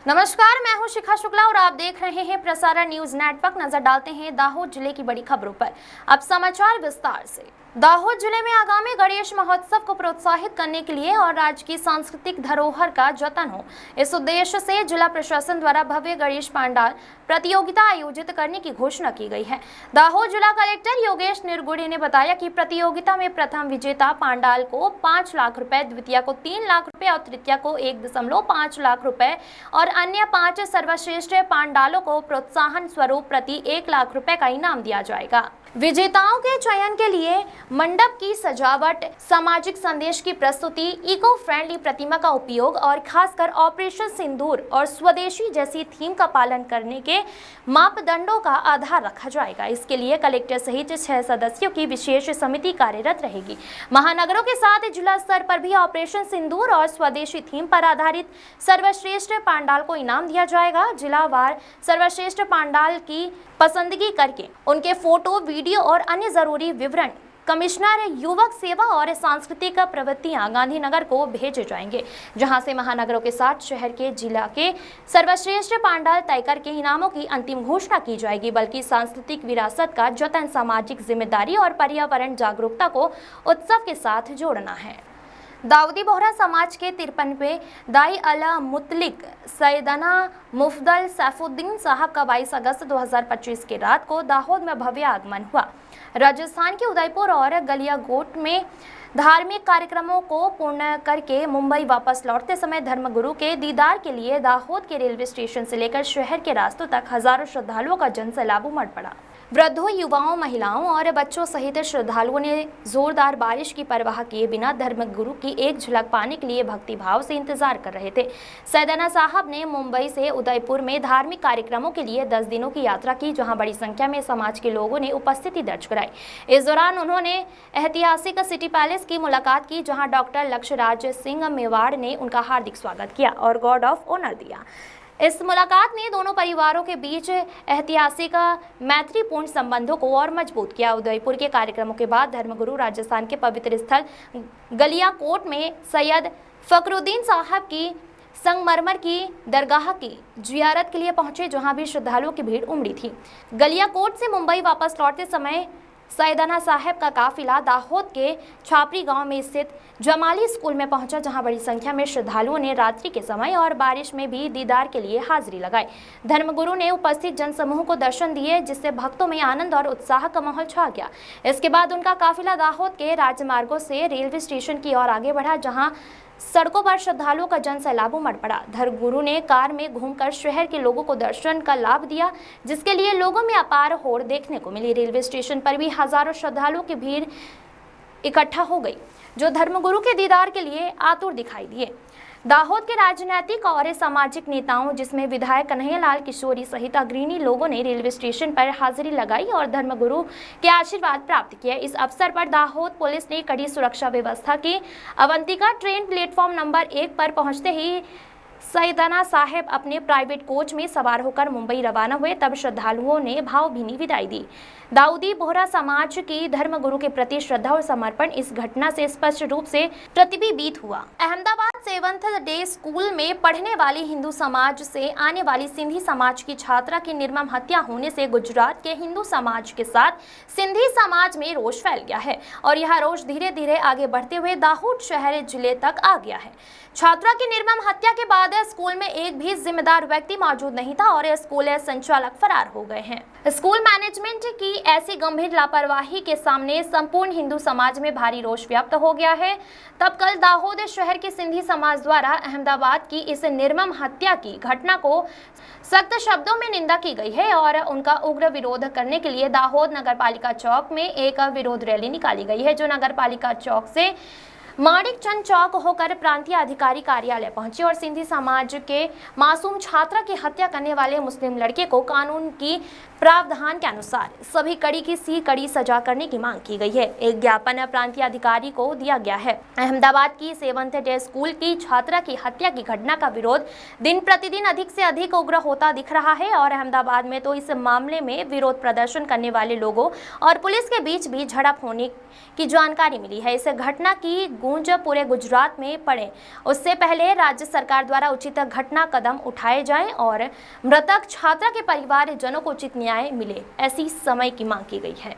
नमस्कार, मैं हूं शिखा शुक्ला और आप देख रहे हैं प्रसारण न्यूज नेटवर्क। नजर डालते हैं दाहोद जिले की बड़ी खबरों पर। अब समाचार विस्तार से। दाहोद जिले में आगामी गणेश महोत्सव को प्रोत्साहित करने के लिए और राज्य की सांस्कृतिक धरोहर का जतन हो, इस उद्देश्य से जिला प्रशासन द्वारा भव्य गणेश पंडाल प्रतियोगिता आयोजित करने की घोषणा की गई है। दाहोद जिला कलेक्टर योगेश निर्गुड़े ने बताया कि प्रतियोगिता में प्रथम विजेता पंडाल को 5 लाख रुपए, द्वितीय को 3 लाख रुपए और तृतीय को 1.5 लाख रुपए और अन्य 5 सर्वश्रेष्ठ पंडालों को प्रोत्साहन स्वरूप प्रति 1 लाख रुपए का इनाम दिया जाएगा। विजेताओं के चयन के लिए मंडप की सजावट, सामाजिक संदेश की प्रस्तुति, इको फ्रेंडली प्रतिमा का उपयोग और खासकर ऑपरेशन सिंदूर और स्वदेशी जैसी थीम का पालन करने के मापदंडों का आधार रखा जाएगा। इसके लिए कलेक्टर सहित 6 सदस्यों की विशेष समिति कार्यरत रहेगी। महानगरों के साथ जिला स्तर पर भी ऑपरेशन सिंदूर और स्वदेशी थीम पर आधारित सर्वश्रेष्ठ पंडाल को इनाम दिया जाएगा। जिलावार सर्वश्रेष्ठ पंडाल की पसंदगी करके उनके फोटो, वीडियो और अन्य जरूरी विवरण कमिश्नर युवक सेवा और सांस्कृतिक प्रवृत्तियां गांधीनगर को भेजे जाएंगे, जहां से महानगरों के साथ शहर के जिला के सर्वश्रेष्ठ पंडाल तय करके इनामों की अंतिम घोषणा की जाएगी। बल्कि सांस्कृतिक विरासत का जतन, सामाजिक जिम्मेदारी और पर्यावरण जागरूकता को उत्सव के साथ जोड़ना है। दाऊदी बोहरा समाज के 53वें दाई अला मुतलिक सैयदना मुफदल सैफुद्दीन साहब का 22 अगस्त 2025 की रात को दाहोद में भव्य आगमन हुआ। राजस्थान के उदयपुर और गलियाकोट में धार्मिक कार्यक्रमों को पूर्ण करके मुंबई वापस लौटते समय धर्मगुरु के दीदार के लिए दाहोद के रेलवे स्टेशन से लेकर शहर के रास्तों तक हजारों श्रद्धालुओं का जनसैलाब उमड़ पड़ा। वृद्धों, युवाओं, महिलाओं और बच्चों सहित श्रद्धालुओं ने जोरदार बारिश की परवाह किए बिना धर्मगुरु की एक झलक पाने के लिए भक्ति भाव से इंतजार कर रहे थे। सैयदना साहब ने मुंबई से उदयपुर में धार्मिक कार्यक्रमों के लिए 10 दिनों की यात्रा की, जहां बड़ी संख्या में समाज के लोगों ने उपस्थिति दर्ज कराई। इस दौरान उन्होंने ऐतिहासिक सिटी पैलेस की मुलाकात की, जहाँ डॉक्टर लक्ष्यराज सिंह मेवाड़ ने उनका हार्दिक स्वागत किया और गार्ड ऑफ ऑनर दिया। इस मुलाकात ने दोनों परिवारों के बीच ऐतिहासिक मैत्रीपूर्ण संबंधों को और मजबूत किया। उदयपुर के कार्यक्रमों के बाद धर्मगुरु राजस्थान के पवित्र स्थल गलियाकोट में सैयद फखरुद्दीन साहब की संगमरमर की दरगाह की जियारत के लिए पहुंचे, जहां भी श्रद्धालुओं की भीड़ उमड़ी थी। गलियाकोट से मुंबई वापस लौटते समय सैयदना साहब का काफिला दाहोद के छापरी गांव में स्थित जमाली स्कूल में पहुंचा, जहां बड़ी संख्या में श्रद्धालुओं ने रात्रि के समय और बारिश में भी दीदार के लिए हाजिरी लगाई। धर्मगुरु ने उपस्थित जनसमूह को दर्शन दिए, जिससे भक्तों में आनंद और उत्साह का माहौल छा गया। इसके बाद उनका काफिला दाहोद के राजमार्गों से रेलवे स्टेशन की ओर आगे बढ़ा, जहाँ सड़कों पर श्रद्धालुओं का जनसैलाब उमड़ पड़ा। धर्मगुरु ने कार में घूमकर शहर के लोगों को दर्शन का लाभ दिया, जिसके लिए लोगों में अपार होड़ देखने को मिली। रेलवे स्टेशन पर भी हजारों श्रद्धालुओं की भीड़ इकट्ठा हो गई, जो धर्मगुरु के दीदार के लिए आतुर दिखाई दिए। दाहोद के राजनीतिक और सामाजिक नेताओं, जिसमें विधायक कन्हैयालाल किशोरी सहित अग्रणी लोगों ने रेलवे स्टेशन पर हाजिरी लगाई और धर्मगुरु के आशीर्वाद प्राप्त किए। इस अवसर पर दाहोद पुलिस ने कड़ी सुरक्षा व्यवस्था की। अवंतिका ट्रेन प्लेटफॉर्म नंबर 1 पर पहुंचते ही सैयदना साहब अपने प्राइवेट कोच में सवार होकर मुंबई रवाना हुए। तब श्रद्धालुओं ने भावभीनी विदाई दी। दाऊदी बोहरा समाज की धर्मगुरु के प्रति श्रद्धा और समर्पण इस घटना से स्पष्ट रूप से प्रतिबिंबित हुआ। अहमदाबाद सेवंथ डे स्कूल में पढ़ने वाली हिंदू समाज से आने वाली सिंधी समाज की छात्रा की निर्मम हत्या होने से गुजरात के हिंदू समाज के साथ सिंधी समाज में रोष फैल गया है और यह रोष धीरे धीरे आगे बढ़ते हुए दाहोद शहर जिले तक आ गया है। छात्रा की निर्मम हत्या के बाद स्कूल में एक भी जिम्मेदार व्यक्ति मौजूद नहीं था और स्कूल संचालक फरार हो गए हैं। स्कूल मैनेजमेंट की ऐसी गंभीर लापरवाही के सामने संपूर्ण हिंदू समाज में भारी रोष व्याप्त हो गया है। तब कल दाहोद शहर के सिंधी समाज द्वारा अहमदाबाद की इस निर्मम हत्या की घटना को सख्त शब्दों में निंदा की गई है और उनका उग्र विरोध करने के लिए दाहोद नगरपालिका चौक में एक विरोध रैली निकाली गई है, जो नगरपालिका चौक से माणिक चंद चौक होकर प्रांतीय अधिकारी कार्यालय पहुंचे और सिंधी समाज के मासूम छात्रा की हत्या करने वाले मुस्लिम लड़के को कानून की प्रावधान के अनुसार सभी कड़ी सजा करने की मांग की गई है। एक ज्ञापन प्रांतीय अधिकारी को दिया गया है। अहमदाबाद की सेवंथ डे स्कूल की छात्रा की हत्या की घटना का विरोध दिन प्रतिदिन अधिक से अधिक उग्र होता दिख रहा है और अहमदाबाद में तो इस मामले में विरोध प्रदर्शन करने वाले लोगों और पुलिस के बीच भी झड़प होने की जानकारी मिली है। इस घटना की गूंज पूरे गुजरात में पड़े, उससे पहले राज्य सरकार द्वारा उचित घटना कदम उठाए जाएं और मृतक छात्रा के परिवारजनों को उचित न्याय मिले, ऐसी समय की मांग की गई है।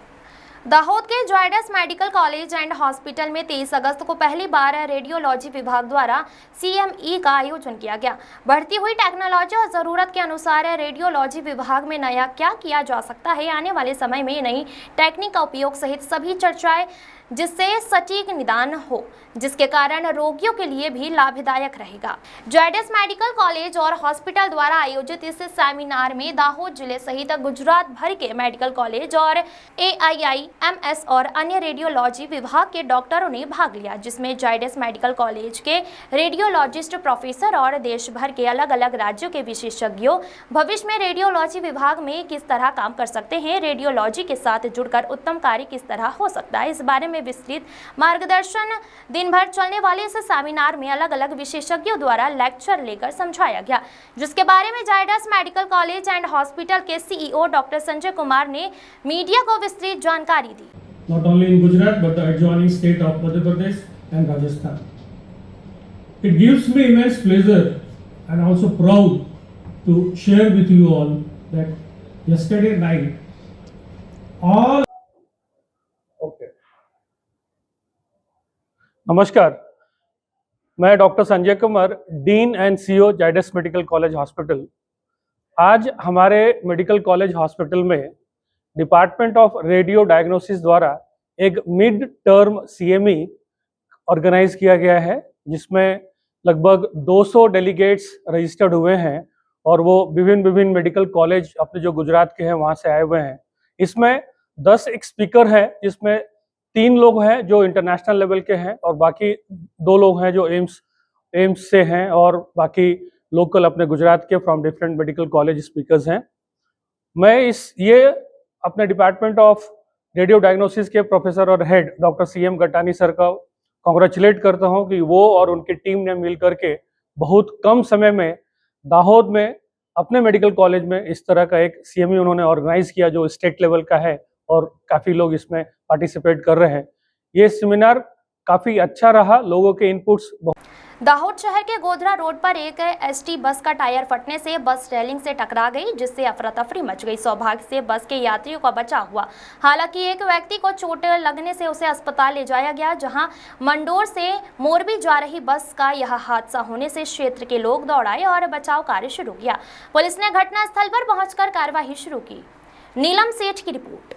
दाहोद के Zydus medical college and hospital में 23 अगस्त को पहली बार रेडियोलॉजी विभाग द्वारा CME का आयोजन किया गया। बढ़ती हुई टेक्नोलॉजी और ज़रूरत के अनुसार रेडियोलॉजी विभाग में नया क्या किया जा सकता है, आने वाले समय में नई टेक्निक का उपयोग सहित सभी चर्चाएं, जिससे सटीक निदान हो, जिसके कारण रोगियों के लिए भी लाभदायक रहेगा। जायडस मेडिकल कॉलेज और हॉस्पिटल द्वारा आयोजित इस सेमिनार में दाहोद जिले सहित गुजरात भर के मेडिकल कॉलेज और AIIMS और अन्य रेडियोलॉजी विभाग के डॉक्टरों ने भाग लिया, जिसमें जायडस मेडिकल कॉलेज के रेडियोलॉजिस्ट प्रोफेसर और देश भर के अलग अलग राज्यों के विशेषज्ञों भविष्य में रेडियोलॉजी विभाग में किस तरह काम कर सकते हैं, रेडियोलॉजी के साथ जुड़कर उत्तम कार्य किस तरह हो सकता है, इस बारे में विस्तृत मार्गदर्शन दिन भर चलने वाले इस सेमिनार में अलग अलग विशेषज्ञों द्वारा लेक्चर लेकर समझाया गया, जिसके बारे में Zydus medical college and hospital के CEO डॉक्टर संजय कुमार ने मीडिया को विस्तृत जानकारी दी। Not only in Gujarat but the adjoining state of Madhya Pradesh and Rajasthan. It gives me immense pleasure and also proud to share with you all that yesterday night all नमस्कार, मैं doctor Sanjay Kumar, dean and CEO Zydus medical college hospital. आज हमारे medical college hospital में department of radio diagnosis द्वारा एक mid term CME organise किया गया है, जिसमें लगभग 200 डेलीगेट्स रजिस्टर्ड हुए हैं और वो विभिन्न मेडिकल कॉलेज अपने जो गुजरात के हैं वहाँ से आए हुए हैं। इसमें 10 एक स्पीकर हैं, जिसमें 3 लोग हैं जो इंटरनेशनल लेवल के हैं और बाकी 2 लोग हैं जो एम्स से हैं और बाकी लोकल अपने गुजरात के from different medical college speakers हैं। मैं ये अपने डिपार्टमेंट ऑफ रेडियो डायग्नोसिस के प्रोफेसर और हेड डॉक्टर CM गटानी सर का कॉन्ग्रेचुलेट करता हूं कि वो और उनकी टीम ने मिल करके बहुत कम समय में दाहोद में अपने मेडिकल कॉलेज में इस तरह का एक CME उन्होंने ऑर्गेनाइज किया जो स्टेट लेवल का है और काफ़ी लोग इसमें पार्टिसिपेट कर रहे हैं। ये सेमिनार काफ़ी अच्छा रहा, लोगों के इनपुट्स। दाहोद शहर के गोधरा रोड पर एक ST बस का टायर फटने से बस रेलिंग से टकरा गई, जिससे अफरा तफरी मच गई। सौभाग्य से बस के यात्रियों का बचाव हुआ। हालांकि एक व्यक्ति को चोट लगने से उसे अस्पताल ले जाया गया, जहां मंडोर से मोरबी जा रही बस का यह हादसा होने से क्षेत्र के लोग दौड़ाए और बचाव कार्य शुरू किया। पुलिस ने घटनास्थल पर पहुंचकर कार्रवाई शुरू की। नीलम सेठ की रिपोर्ट।